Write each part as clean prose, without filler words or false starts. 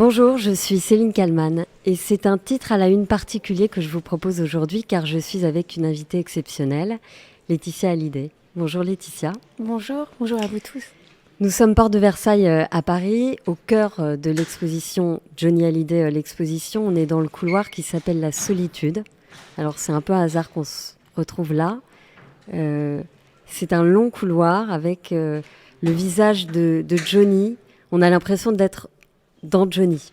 Bonjour, je suis Céline Kallmann et c'est un titre à la une particulier que je vous propose aujourd'hui car je suis avec une invitée exceptionnelle, Laetitia Hallyday. Bonjour Laetitia. Bonjour, bonjour à vous tous. Nous sommes porte de Versailles à Paris, au cœur de l'exposition Johnny Hallyday, l'exposition. On est dans le couloir qui s'appelle La Solitude. Alors c'est un peu un hasard qu'on se retrouve là. C'est un long couloir avec le visage de Johnny. On a l'impression d'être dans Johnny.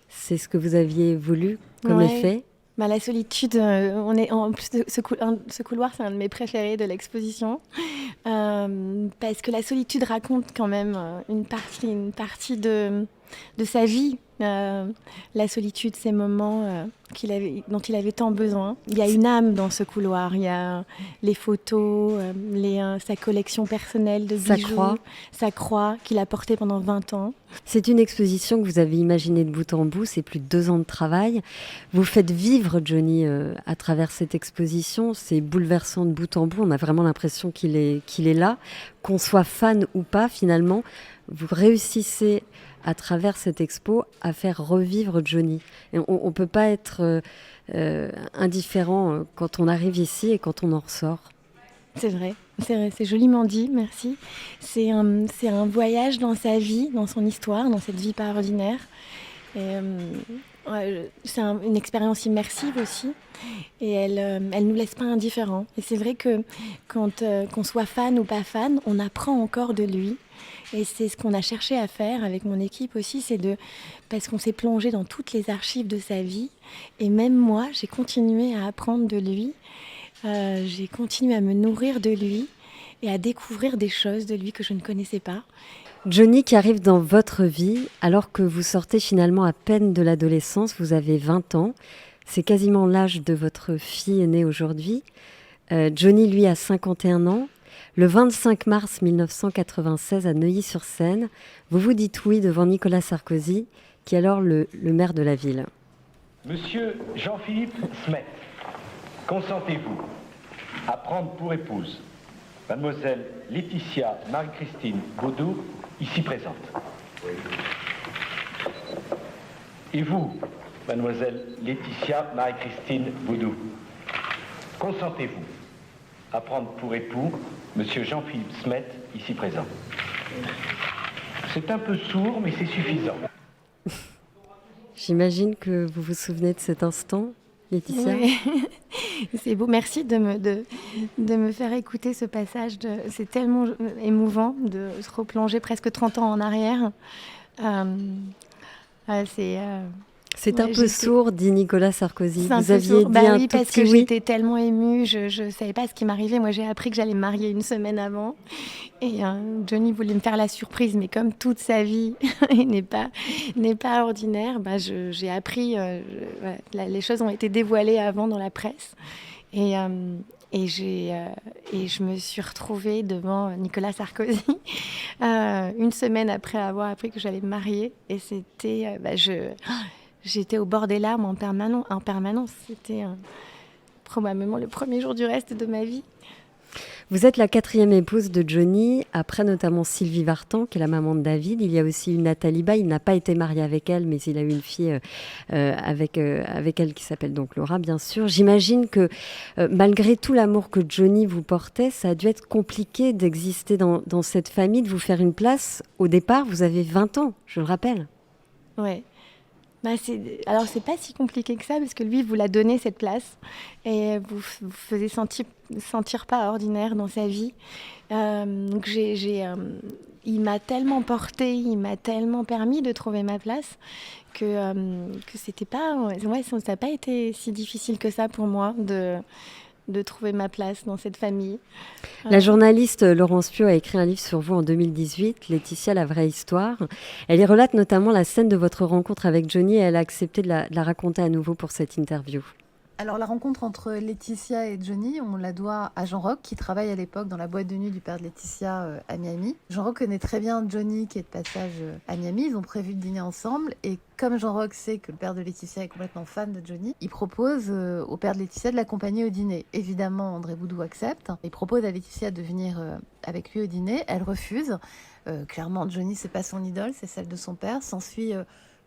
C'est ce que vous aviez voulu comme effet? La solitude, on est en plus de ce couloir, c'est un de mes préférés de l'exposition, parce que la solitude raconte quand même une partie de sa vie. La solitude, ces moments dont il avait tant besoin. Il y a une âme dans ce couloir. Il y a les photos, sa collection personnelle de bijoux, sa croix qu'il a portée pendant 20 ans. C'est une exposition que vous avez imaginée de bout en bout. C'est plus de 2 ans de travail. Vous faites vivre Johnny à travers cette exposition. C'est bouleversant de bout en bout. On a vraiment l'impression qu'il est là. Qu'on soit fan ou pas, finalement, vous réussissez à travers cette expo, à faire revivre Johnny. Et on ne peut pas être indifférent quand on arrive ici et quand on en ressort. C'est vrai, c'est joliment dit, merci. C'est un voyage dans sa vie, dans son histoire, dans cette vie pas ordinaire. C'est une expérience immersive aussi, et elle nous laisse pas indifférents. Et c'est vrai que qu'on soit fan ou pas fan, on apprend encore de lui. Et c'est ce qu'on a cherché à faire avec mon équipe aussi, parce qu'on s'est plongé dans toutes les archives de sa vie. Et même moi, j'ai continué à apprendre de lui. J'ai continué à me nourrir de lui et à découvrir des choses de lui que je ne connaissais pas. Johnny qui arrive dans votre vie alors que vous sortez finalement à peine de l'adolescence, vous avez 20 ans. C'est quasiment l'âge de votre fille aînée aujourd'hui. Johnny, lui, a 51 ans. Le 25 mars 1996, à Neuilly-sur-Seine, vous vous dites oui devant Nicolas Sarkozy, qui est alors le maire de la ville. Monsieur Jean-Philippe Smet, consentez-vous à prendre pour épouse mademoiselle Laetitia Marie-Christine Baudou, ici présente. Oui. Et vous, mademoiselle Laetitia Marie-Christine Baudou, consentez-vous à prendre pour époux monsieur Jean-Philippe Smet, ici présent. C'est un peu sourd, mais c'est suffisant. J'imagine que vous vous souvenez de cet instant, Laetitia. Oui. C'est beau, merci de me faire écouter ce passage. C'est tellement émouvant de se replonger presque 30 ans en arrière. C'est un peu sourd, dit Nicolas Sarkozy. Vous aviez dit un oui, tout parce petit que oui. J'étais tellement émue, je ne savais pas ce qui m'arrivait. Moi, j'ai appris que j'allais me marier une semaine avant. Et Johnny voulait me faire la surprise, mais comme toute sa vie n'est pas ordinaire, j'ai appris, les choses ont été dévoilées avant dans la presse. Et je me suis retrouvée devant Nicolas Sarkozy une semaine après avoir appris que j'allais me marier. Et c'était... j'étais au bord des larmes en permanence. C'était probablement le premier jour du reste de ma vie. Vous êtes la 4e épouse de Johnny, après notamment Sylvie Vartan, qui est la maman de David. Il y a aussi une Nathalie Baye. Il n'a pas été marié avec elle, mais il a eu une fille avec elle qui s'appelle donc Laura, bien sûr. J'imagine que malgré tout l'amour que Johnny vous portait, ça a dû être compliqué d'exister dans cette famille, de vous faire une place. Au départ, vous avez 20 ans, je le rappelle. Ouais. Alors, c'est pas si compliqué que ça, parce que lui vous l'a donné, cette place, et vous faisait sentir pas ordinaire dans sa vie. Donc il m'a tellement portée, il m'a tellement permis de trouver ma place que c'était pas... Ouais, ça n'a pas été si difficile que ça pour moi de trouver ma place dans cette famille. La journaliste Laurence Piot a écrit un livre sur vous en 2018, Laetitia, la vraie histoire. Elle y relate notamment la scène de votre rencontre avec Johnny et elle a accepté de la raconter à nouveau pour cette interview. Alors la rencontre entre Laetitia et Johnny, on la doit à Jean Roch qui travaille à l'époque dans la boîte de nuit du père de Laetitia à Miami. Jean Roch connaît très bien Johnny qui est de passage à Miami, ils ont prévu de dîner ensemble et comme Jean Roch sait que le père de Laetitia est complètement fan de Johnny, il propose au père de Laetitia de l'accompagner au dîner. Évidemment, André Boudou accepte. Il propose à Laetitia de venir avec lui au dîner. Elle refuse. Clairement, Johnny, c'est pas son idole, c'est celle de son père. S'ensuit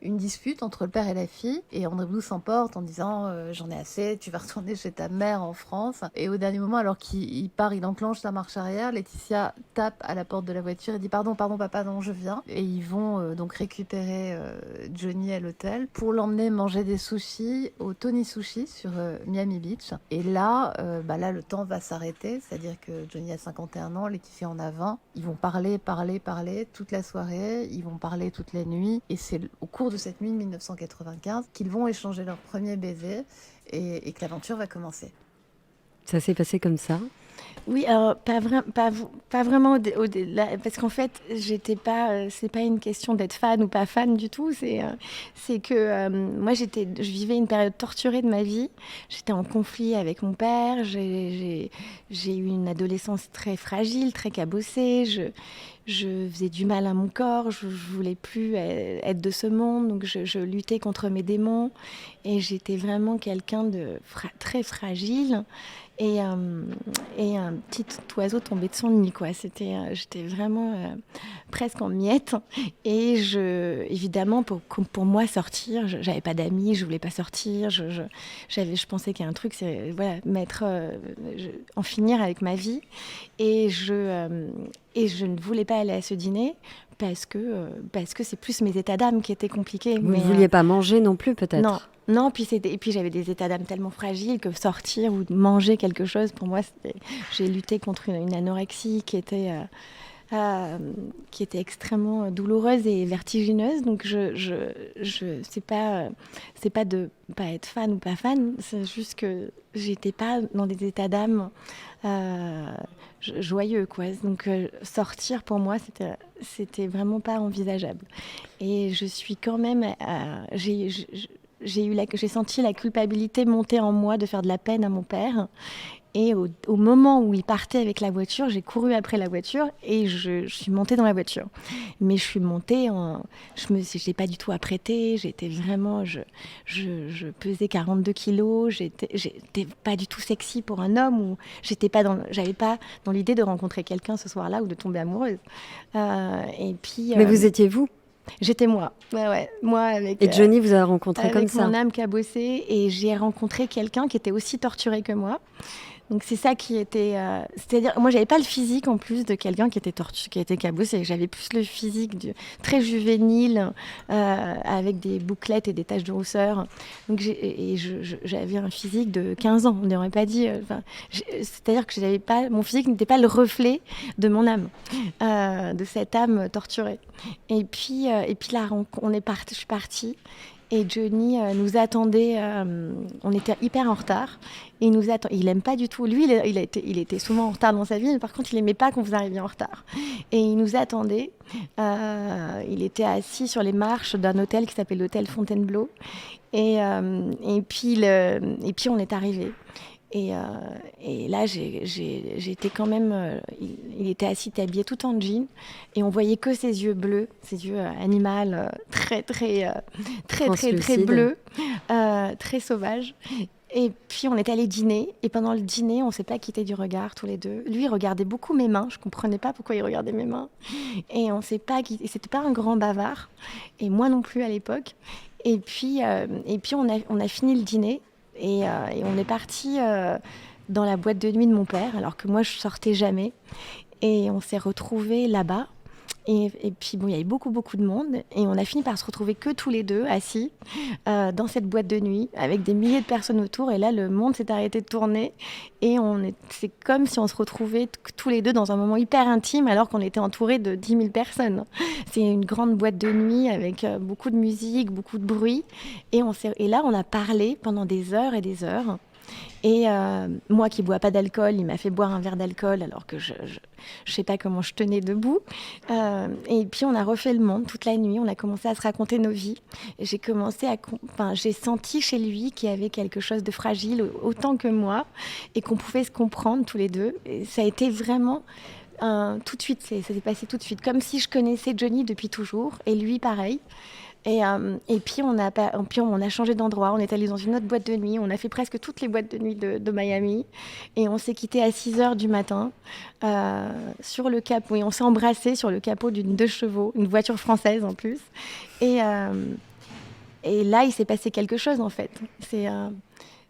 une dispute entre le père et la fille. Et André Boudou s'emporte en disant j'en ai assez, tu vas retourner chez ta mère en France. Et au dernier moment, alors qu'il part, il enclenche sa marche arrière. Laetitia tape à la porte de la voiture et dit pardon papa, non, je viens. Et ils vont donc récupérer Johnny à l'hôtel pour l'emmener manger des sushis au Tony Sushi sur Miami Beach. Et là, le temps va s'arrêter, c'est-à-dire que Johnny a 51 ans, Laetitia en a 20. Ils vont parler toute la soirée, ils vont parler toute la nuit. Et c'est au cours de cette nuit de 1995 qu'ils vont échanger leur premier baiser et que l'aventure va commencer. Ça s'est passé comme ça? Oui, alors pas vraiment parce qu'en fait, c'est pas une question d'être fan ou pas fan du tout. C'est que moi, je vivais une période torturée de ma vie. J'étais en conflit avec mon père. J'ai eu une adolescence très fragile, très cabossée. Je faisais du mal à mon corps. Je voulais plus être de ce monde. Donc, je luttais contre mes démons. Et j'étais vraiment quelqu'un de très fragile. Et un petit oiseau tombé de son nid, quoi. J'étais vraiment presque en miettes. Et évidemment, pour moi, sortir, j'avais pas d'amis, je voulais pas sortir. Je pensais qu'il y a un truc, c'est voilà, en finir avec ma vie. Et je ne voulais pas aller à ce dîner. Parce que c'est plus mes états d'âme qui étaient compliqués. Vous ne vouliez pas manger non plus, peut-être? Non, et puis j'avais des états d'âme tellement fragiles que sortir ou manger quelque chose, pour moi, j'ai lutté contre une anorexie qui était extrêmement douloureuse et vertigineuse. Donc c'est pas de pas être fan ou pas fan, c'est juste que j'étais pas dans des états d'âme joyeux, quoi. Donc sortir pour moi c'était vraiment pas envisageable. Et je suis quand même j'ai senti la culpabilité monter en moi de faire de la peine à mon père. Et au moment où il partait avec la voiture, j'ai couru après la voiture et je suis montée dans la voiture. Mais je suis montée, je n'ai pas du tout apprêté, j'étais vraiment, je pesais 42 kilos, j'étais pas du tout sexy pour un homme, j'avais pas dans l'idée de rencontrer quelqu'un ce soir-là ou de tomber amoureuse. Et puis, mais vous étiez vous? J'étais moi. Ouais. Moi avec. Et Johnny vous a rencontré comme ça? Avec mon âme cabossée, et j'ai rencontré quelqu'un qui était aussi torturé que moi. Donc c'est ça qui était, c'est-à-dire moi j'avais pas le physique en plus de quelqu'un qui était cabossé. J'avais plus le physique très juvénile, avec des bouclettes et des taches de rousseur. Donc j'avais un physique de 15 ans. On n'aurait pas dit. C'est-à-dire que mon physique n'était pas le reflet de mon âme, de cette âme torturée. Et puis là je suis partie. Et Johnny nous attendait, on était hyper en retard. Et il aime pas du tout. Lui, il était souvent en retard dans sa vie, mais par contre, il aimait pas qu'on vous arriviez en retard. Et il nous attendait. Il était assis sur les marches d'un hôtel qui s'appelle l'hôtel Fontainebleau. Et puis on est arrivés. Et là, j'étais quand même... il était assis, habillé tout en jean. Et on voyait que ses yeux bleus, ses yeux animaux, très bleus, très sauvages. Et puis, on est allé dîner. Et pendant le dîner, on ne s'est pas quitté du regard, tous les deux. Lui, il regardait beaucoup mes mains. Je ne comprenais pas pourquoi il regardait mes mains. Et on ne s'est pas quitté. C'était pas un grand bavard. Et moi non plus à l'époque. Et puis on a fini le dîner. Et on est parti dans la boîte de nuit de mon père, alors que moi, je sortais jamais. Et on s'est retrouvés là-bas. Et puis, bon, il y avait beaucoup de monde. Et on a fini par se retrouver que tous les deux, assis, dans cette boîte de nuit, avec des milliers de personnes autour. Et là, le monde s'est arrêté de tourner. Et c'est comme si on se retrouvait tous les deux dans un moment hyper intime, alors qu'on était entourés de 10 000 personnes. C'est une grande boîte de nuit avec beaucoup de musique, beaucoup de bruit. Et là, on a parlé pendant des heures et des heures. Et moi qui bois pas d'alcool, il m'a fait boire un verre d'alcool alors que je sais pas comment je tenais debout. Et puis on a refait le monde toute la nuit, on a commencé à se raconter nos vies. Et j'ai senti chez lui qu'il y avait quelque chose de fragile autant que moi et qu'on pouvait se comprendre tous les deux. Et ça a été vraiment tout de suite, ça s'est passé tout de suite, comme si je connaissais Johnny depuis toujours et lui pareil. Et puis on a changé d'endroit, on est allé dans une autre boîte de nuit, on a fait presque toutes les boîtes de nuit de Miami et on s'est quitté à 6h du matin sur le capot, et on s'est embrassé sur le capot d'une 2 chevaux, une voiture française en plus. Et là, il s'est passé quelque chose, en fait.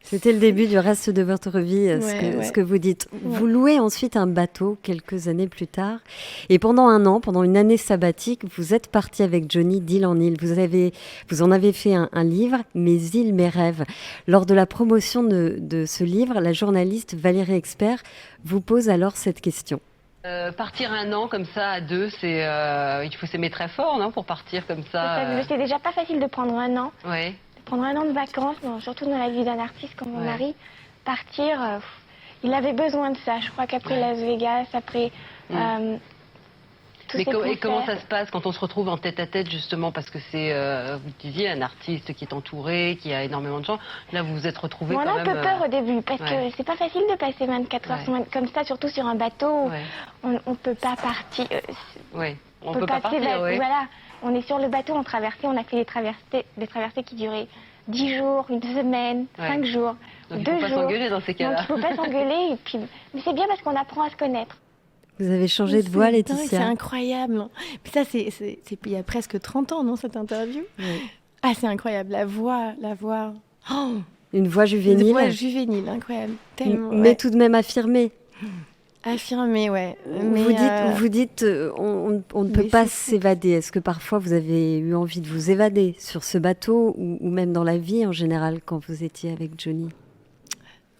C'était le début du reste de votre vie, ce que vous dites. Ouais. Vous louez ensuite un bateau quelques années plus tard. Et pendant un an, pendant une année sabbatique, vous êtes parti avec Johnny d'île en île. Vous en avez fait un livre, Mes îles, mes rêves. Lors de la promotion de ce livre, la journaliste Valérie Expert vous pose alors cette question. Partir un an comme ça à deux, il faut s'aimer très fort, non, pour partir comme ça. C'est déjà pas facile de prendre un an. Ouais. Prendre un an de vacances, surtout dans la vie d'un artiste comme mon mari, partir, il avait besoin de ça. Je crois qu'après Las Vegas, après tous ces concerts... Et comment ça se passe quand on se retrouve en tête-à-tête, justement, parce que c'est, vous disiez, un artiste qui est entouré, qui a énormément de gens. Là, vous vous êtes retrouvés quand même... On a un peu peur au début, parce que c'est pas facile de passer 24 heures comme ça, surtout sur un bateau. On peut pas partir... on peut pas partir, Voilà. On est sur le bateau, on traversait, on a fait des traversées qui duraient 10 jours, une semaine, 5 jours, donc 2 jours. Il ne faut pas s'engueuler dans ces cas-là. Donc il ne faut pas s'engueuler, mais c'est bien parce qu'on apprend à se connaître. Vous avez changé de voix, Laetitia. C'est incroyable. Puis ça, c'est il y a presque 30 ans, non, cette interview. Ah, c'est incroyable, la voix. Oh, une voix juvénile. Une voix juvénile, incroyable. Tellement, mais tout de même affirmée. Affirmé, ouais. Vous dites on ne peut pas s'évader. Est-ce que parfois vous avez eu envie de vous évader sur ce bateau ou même dans la vie en général quand vous étiez avec Johnny ?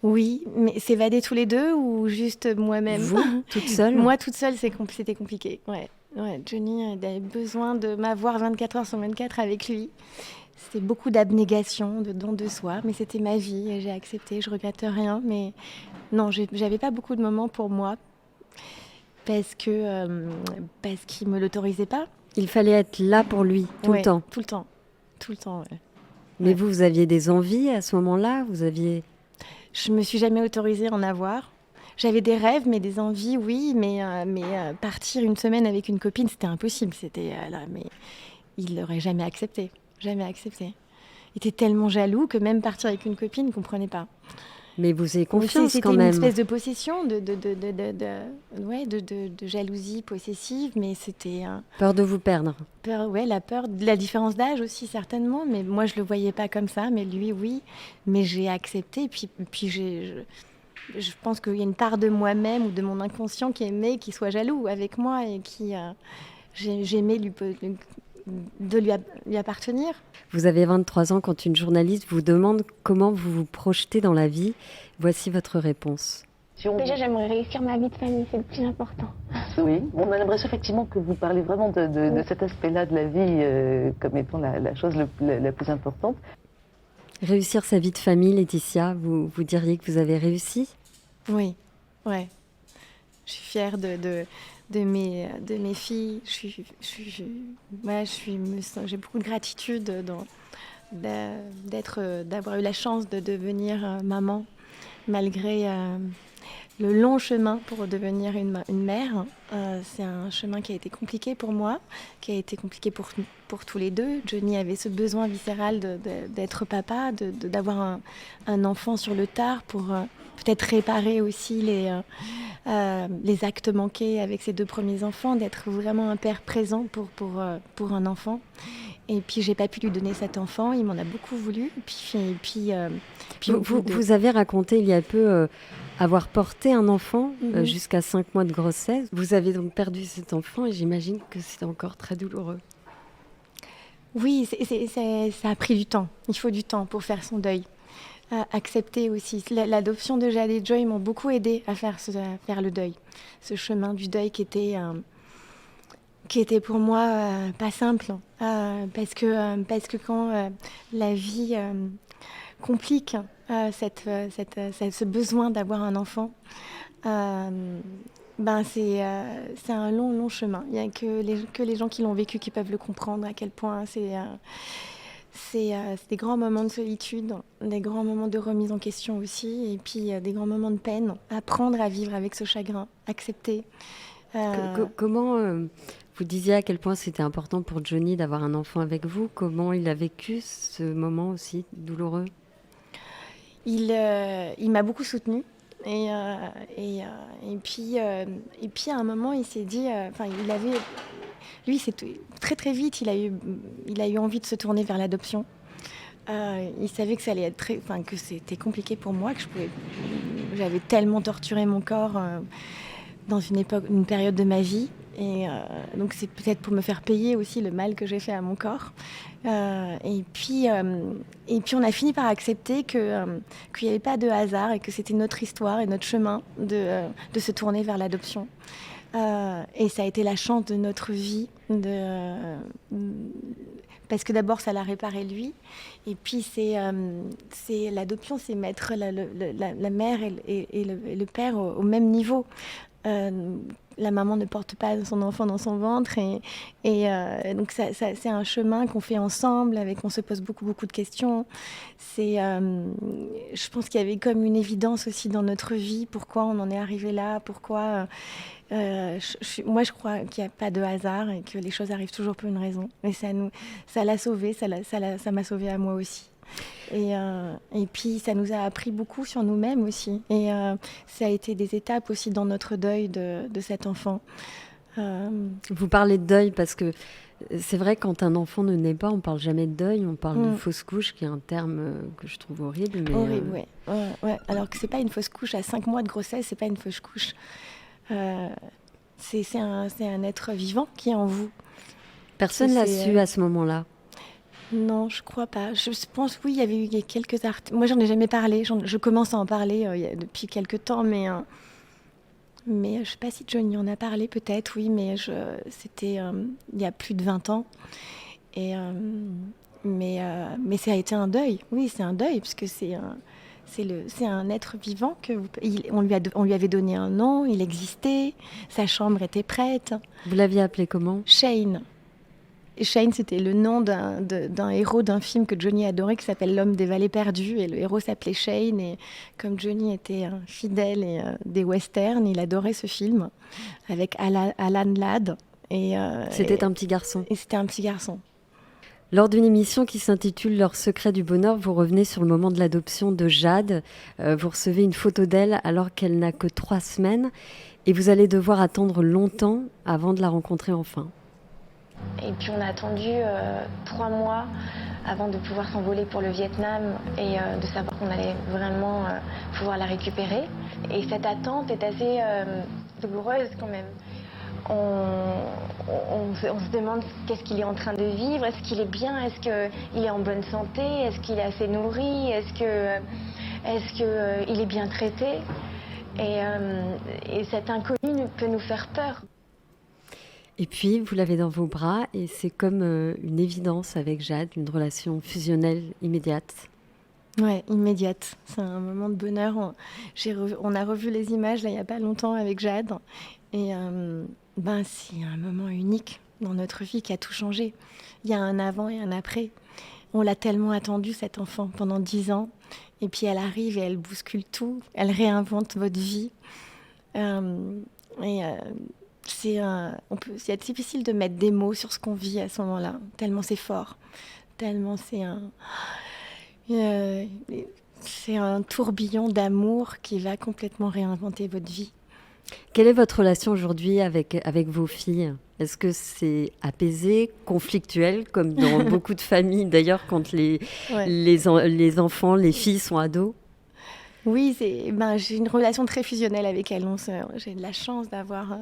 Oui, mais s'évader tous les deux ou juste moi-même ? Vous, toute seule ? Moi, toute seule, c'était compliqué. Ouais, Johnny avait besoin de m'avoir 24 heures sur 24 avec lui. C'était beaucoup d'abnégation, de don de soi, mais c'était ma vie et j'ai accepté, je regrette rien. Mais non, j'avais pas beaucoup de moments pour moi parce qu'il me l'autorisait pas. Il fallait être là pour lui tout le temps. Tout le temps. Ouais. Mais vous aviez des envies à ce moment-là ? Je me suis jamais autorisée à en avoir. J'avais des rêves, mais des envies, oui. Mais partir une semaine avec une copine, c'était impossible. Mais il l'aurait jamais accepté. Jamais accepté. Il était tellement jaloux que même partir avec une copine, il ne comprenait pas. Mais vous avez confiance quand même. C'était une espèce de possession, de jalousie possessive, mais c'était... Peur de vous perdre. La peur de la différence d'âge aussi, certainement. Mais moi, je ne le voyais pas comme ça, mais lui, oui. Mais j'ai accepté, puis je pense qu'il y a une part de moi-même ou de mon inconscient qui aimait qu'il soit jaloux avec moi et qui... j'aimais de lui appartenir. Vous avez 23 ans quand une journaliste vous demande comment vous vous projetez dans la vie. Voici votre réponse. Déjà, j'aimerais réussir ma vie de famille, c'est le plus important. Oui, on a l'impression effectivement que vous parlez vraiment de cet aspect-là de la vie comme étant la chose la plus importante. Réussir sa vie de famille, Laetitia, vous diriez que vous avez réussi ? Oui, ouais. Je suis fière de mes filles. J'ai beaucoup de gratitude d'avoir eu la chance de devenir maman, malgré le long chemin pour devenir une mère. C'est un chemin qui a été compliqué pour moi, qui a été compliqué pour tous les deux. Johnny avait ce besoin viscéral d'être papa, d'avoir un enfant sur le tard pour peut-être réparer aussi les actes manqués avec ses 2 premiers enfants, d'être vraiment un père présent pour un enfant. Et puis, j'ai pas pu lui donner cet enfant, il m'en a beaucoup voulu. Vous avez raconté il y a peu avoir porté un enfant jusqu'à 5 mois de grossesse. Vous avez donc perdu cet enfant et j'imagine que c'est encore très douloureux. Oui, ça a pris du temps. Il faut du temps pour faire son deuil. Accepter aussi. L'adoption de Jade et Joy m'ont beaucoup aidé à faire le deuil. Ce chemin du deuil qui était pour moi pas simple. Parce que quand la vie complique ce besoin d'avoir un enfant, c'est un long chemin. Il n'y a que les gens qui l'ont vécu qui peuvent le comprendre, à quel point c'est des grands moments de solitude, des grands moments de remise en question aussi, et puis des grands moments de peine. Apprendre à vivre avec ce chagrin, accepter. Comment vous disiez à quel point c'était important pour Johnny d'avoir un enfant avec vous. Comment il a vécu ce moment aussi douloureux ? Il m'a beaucoup soutenue. Et puis à un moment, il s'est dit... Lui, c'est très très vite, il a eu envie de se tourner vers l'adoption. Il savait que ça allait être que c'était compliqué pour moi, que j'avais tellement torturé mon corps dans une période de ma vie. Et donc c'est peut-être pour me faire payer aussi le mal que j'ai fait à mon corps. Et puis on a fini par accepter qu'il n'y avait pas de hasard et que c'était notre histoire et notre chemin de se tourner vers l'adoption. Et ça a été la chance de notre vie, parce que d'abord ça l'a réparé lui, et puis c'est l'adoption, c'est mettre la mère et le père au même niveau. La maman ne porte pas son enfant dans son ventre, et donc c'est un chemin qu'on fait ensemble, on se pose beaucoup de questions. Je pense qu'il y avait comme une évidence aussi dans notre vie, pourquoi on en est arrivé là, pourquoi... moi, je crois qu'il n'y a pas de hasard et que les choses arrivent toujours pour une raison. Et ça l'a sauvé, ça m'a sauvé à moi aussi. Et puis, ça nous a appris beaucoup sur nous-mêmes aussi. Et ça a été des étapes aussi dans notre deuil de cet enfant. Vous parlez de deuil parce que c'est vrai, quand un enfant ne naît pas, on ne parle jamais de deuil, on parle de fausse couche, qui est un terme que je trouve horrible. Mais horrible, ouais. Alors que ce n'est pas une fausse couche. À 5 mois de grossesse, ce n'est pas une fausse couche. C'est un être vivant qui est en vous. Personne l'a su à ce moment-là? Non, je crois pas. Je pense, oui, il y avait eu quelques articles. Moi, j'en ai jamais parlé. Je commence à en parler depuis quelques temps, mais je sais pas si Johnny en a parlé, peut-être, oui, mais c'était il y a plus de 20 ans. Et mais ça a été un deuil. Oui, c'est un deuil, parce que c'est un être vivant on lui avait donné un nom, il existait, sa chambre était prête. Vous l'aviez appelé comment? Shane. Et Shane, c'était le nom d'un héros d'un film que Johnny adorait, qui s'appelle L'homme des vallées perdues. Et le héros s'appelait Shane. Et comme Johnny était fidèle des westerns, il adorait ce film avec Alan Ladd. C'était un petit garçon. Et c'était un petit garçon. Lors d'une émission qui s'intitule Leur secret du bonheur, vous revenez sur le moment de l'adoption de Jade. Vous recevez une photo d'elle alors qu'elle n'a que 3 semaines. Et vous allez devoir attendre longtemps avant de la rencontrer enfin. Et puis on a attendu 3 mois avant de pouvoir s'envoler pour le Vietnam et de savoir qu'on allait vraiment pouvoir la récupérer. Et cette attente est assez douloureuse quand même. On se demande qu'est-ce qu'il est en train de vivre, est-ce qu'il est bien, est-ce qu'il est en bonne santé, est-ce qu'il est assez nourri, est-ce qu'il est bien traité. Et cet inconnu peut nous faire peur. Et puis, vous l'avez dans vos bras et c'est comme une évidence avec Jade, une relation fusionnelle immédiate. Ouais, immédiate. C'est un moment de bonheur. On a revu les images là, il n'y a pas longtemps avec Jade. Et c'est un moment unique dans notre vie qui a tout changé. Il y a un avant et un après. On l'a tellement attendu, cet enfant, pendant 10 ans. Et puis elle arrive et elle bouscule tout. Elle réinvente votre vie. C'est difficile de mettre des mots sur ce qu'on vit à ce moment-là, tellement c'est fort, tellement c'est un tourbillon d'amour qui va complètement réinventer votre vie. Quelle est votre relation aujourd'hui avec vos filles? Est-ce que c'est apaisé, conflictuel, comme dans beaucoup de familles d'ailleurs quand les enfants, les filles sont ados? Oui, j'ai une relation très fusionnelle avec elles. J'ai de la chance d'avoir...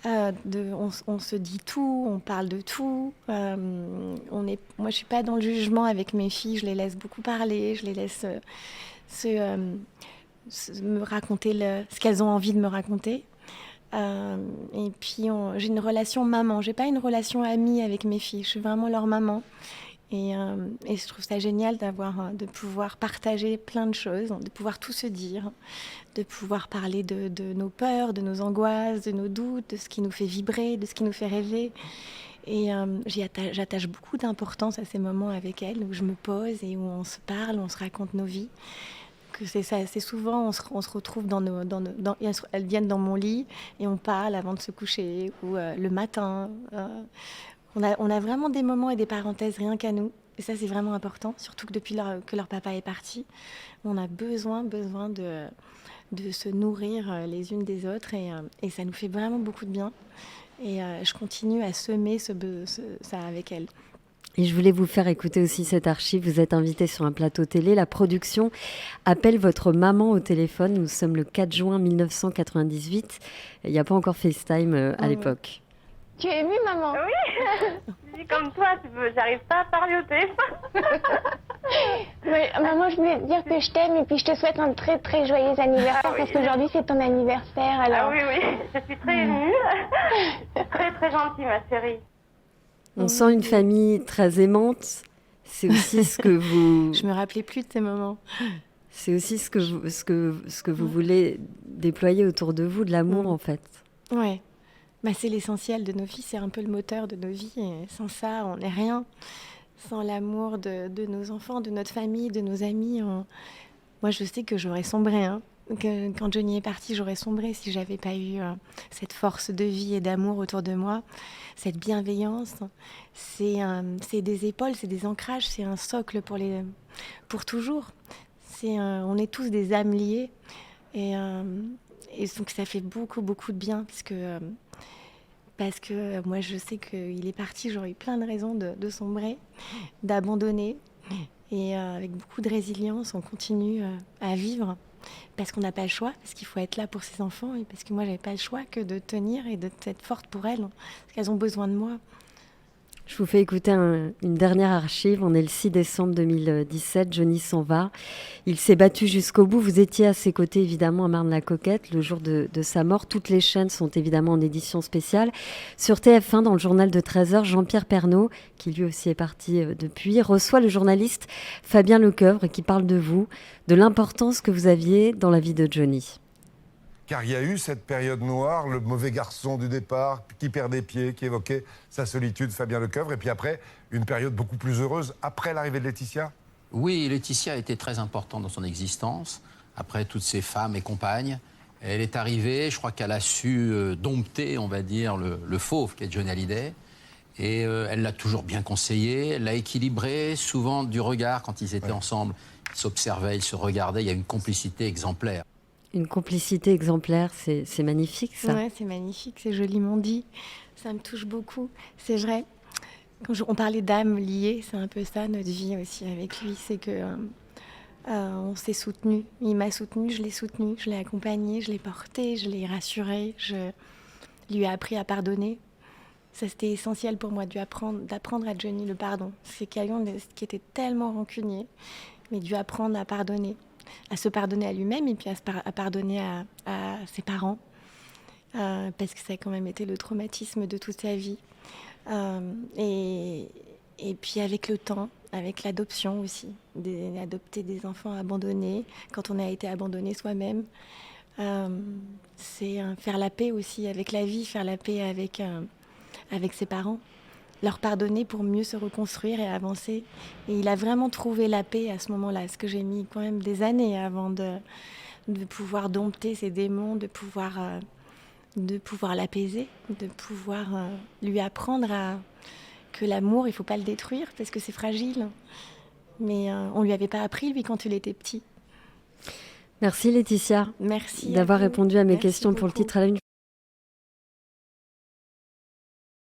on se dit tout, on parle de tout. Moi, je suis pas dans le jugement avec mes filles. Je les laisse beaucoup parler. Je les laisse me raconter ce qu'elles ont envie de me raconter. Et puis, j'ai une relation maman. J'ai pas une relation amie avec mes filles. Je suis vraiment leur maman. Et je trouve ça génial de pouvoir partager plein de choses, de pouvoir tout se dire, de pouvoir parler de nos peurs, de nos angoisses, de nos doutes, de ce qui nous fait vibrer, de ce qui nous fait rêver. Et j'attache beaucoup d'importance à ces moments avec elles, où je me pose et où on se parle, on se raconte nos vies. Que c'est ça, assez souvent, on se retrouve elles viennent dans mon lit et on parle avant de se coucher, ou le matin. On a vraiment des moments et des parenthèses rien qu'à nous. Et ça, c'est vraiment important, surtout que depuis que leur papa est parti, on a besoin de se nourrir les unes des autres. Et ça nous fait vraiment beaucoup de bien. Et je continue à semer ça avec elles. Et je voulais vous faire écouter aussi cette archive. Vous êtes invité sur un plateau télé. La production appelle votre maman au téléphone. Nous sommes le 4 juin 1998. Il n'y a pas encore FaceTime à l'époque. Tu es émue, maman? Oui, je dis comme toi, j'arrive pas à parler au téléphone. Ouais, maman, je voulais te dire que je t'aime et puis je te souhaite un très très joyeux anniversaire parce qu'aujourd'hui c'est ton anniversaire. Alors... Ah oui, je suis très émue. Très très gentille, ma chérie. On sent une famille très aimante. C'est aussi ce que vous... Je me rappelais plus de ces moments. C'est aussi ce que vous voulez déployer autour de vous, de l'amour en fait. Ouais. Bah, c'est l'essentiel de nos vies, c'est un peu le moteur de nos vies. Et sans ça, on n'est rien. Sans l'amour de nos enfants, de notre famille, de nos amis. Moi, je sais que j'aurais sombré. Hein. Que, quand Johnny est parti, j'aurais sombré si j'avais pas eu cette force de vie et d'amour autour de moi, cette bienveillance. C'est des épaules, c'est des ancrages, c'est un socle pour toujours. On est tous des âmes liées. Et donc, ça fait beaucoup, beaucoup de bien parce que moi, je sais qu'il est parti, j'aurais eu plein de raisons de sombrer, d'abandonner. Et avec beaucoup de résilience, on continue à vivre parce qu'on n'a pas le choix, parce qu'il faut être là pour ses enfants et parce que moi, j'avais pas le choix que de tenir et d'être forte pour elles, parce qu'elles ont besoin de moi. Je vous fais écouter une dernière archive. On est le 6 décembre 2017. Johnny s'en va. Il s'est battu jusqu'au bout. Vous étiez à ses côtés, évidemment, à Marne-la-Coquette, le jour de sa mort. Toutes les chaînes sont évidemment en édition spéciale. Sur TF1, dans le journal de 13h, Jean-Pierre Pernaut, qui lui aussi est parti depuis, reçoit le journaliste Fabien Lecoeuvre qui parle de vous, de l'importance que vous aviez dans la vie de Johnny. Car il y a eu cette période noire, le mauvais garçon du départ, qui perd des pieds, qui évoquait sa solitude, Fabien Lecoeuvre, et puis après, une période beaucoup plus heureuse, après l'arrivée de Laetitia. Oui, Laetitia a été très importante dans son existence, après toutes ses femmes et compagnes. Elle est arrivée, je crois qu'elle a su dompter, on va dire, le fauve qu'est Johnny Hallyday. Et elle l'a toujours bien conseillé, elle l'a équilibré, souvent du regard, quand ils étaient ensemble, ils s'observaient, ils se regardaient, il y a une complicité exemplaire. Une complicité exemplaire, c'est magnifique ça. Ouais, c'est magnifique, c'est joliment dit. Ça me touche beaucoup. C'est vrai. Quand on parlait d'âme liée, c'est un peu ça notre vie aussi avec lui. C'est que on s'est soutenus. Il m'a soutenue, je l'ai soutenu, je l'ai accompagné, je l'ai porté, je l'ai rassuré, je lui ai appris à pardonner. Ça, c'était essentiel pour moi d'apprendre à Johnny le pardon. C'est quelqu'un qui était tellement rancunier, mais dû apprendre à pardonner. À se pardonner à lui-même et puis à pardonner à ses parents parce que ça a quand même été le traumatisme de toute sa vie et puis avec le temps, avec l'adoption aussi, d'adopter des enfants abandonnés quand on a été abandonné soi-même, c'est faire la paix aussi avec la vie, faire la paix avec ses parents, leur pardonner pour mieux se reconstruire et avancer. Et il a vraiment trouvé la paix à ce moment-là, ce que j'ai mis quand même des années avant de pouvoir dompter ses démons, de pouvoir l'apaiser, de pouvoir lui apprendre que l'amour, il ne faut pas le détruire parce que c'est fragile. Mais on ne lui avait pas appris, lui, quand il était petit. Merci Laetitia. Merci d'avoir répondu à mes questions pour le beaucoup. titre à la une.